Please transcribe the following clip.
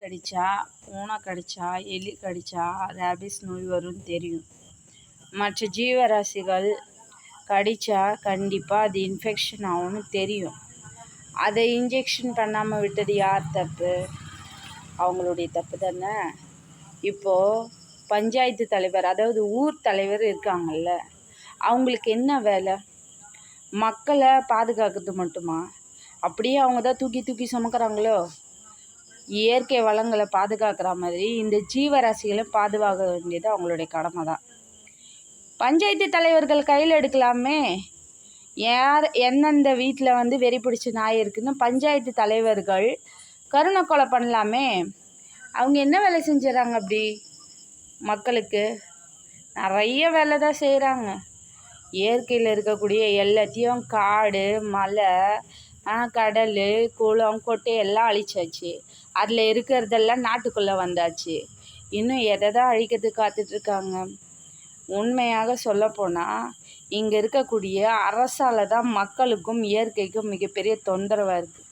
கடிச்சா, பூனை கடிச்சா, எலி கடிச்சா ரேபிஸ் நோய் வரும்னு தெரியும். மற்ற ஜீவராசிகள் கடிச்சா கண்டிப்பாக அது இன்ஃபெக்ஷன் ஆகும்னு தெரியும். அதை இன்ஜெக்ஷன் பண்ணாமல் விட்டது யார் தப்பு? அவங்களுடைய தப்பு தானே. இப்போது பஞ்சாயத்து தலைவர், அதாவது ஊர் தலைவர் இருக்காங்கல்ல, அவங்களுக்கு என்ன வேலை? மக்களை பாதுகாக்கிறது மட்டுமா? அப்படியே அவங்க தான் தூக்கி தூக்கி சுமக்கிறாங்களோ? இயற்கை வளங்களை பாதுகாக்கிற மாதிரி இந்த ஜீவராசிகளை பாதுகாக்க வேண்டியது அவங்களுடைய கடமை தான். பஞ்சாயத்து தலைவர்கள் கையில் எடுக்கலாமே. எந்தெந்த வீட்டில் வெறி பிடிச்ச நாய் இருக்குன்னு பஞ்சாயத்து தலைவர்கள் கருணை கொலை பண்ணலாமே. அவங்க என்ன வேலை செஞ்சிடறாங்க? அப்படி மக்களுக்கு நிறைய வேலை தான் செய்கிறாங்க. இயற்கையில் இருக்கக்கூடிய எல்லாத்தையும் காடு, மலை, கடல், குளம், கொட்டை எல்லாம் அழிச்சாச்சு. அதில் இருக்கிறதெல்லாம் நாட்டுக்குள்ளே வந்தாச்சு. இன்னும் எதை தான் அழிக்கிறதுக்கு காத்துட்ருக்காங்க? உண்மையாக சொல்லப்போனால் இங்கே இருக்கக்கூடிய அரசால் தான் மக்களுக்கும் இயற்கைக்கும் மிகப்பெரிய தொந்தரவாக இருக்குது.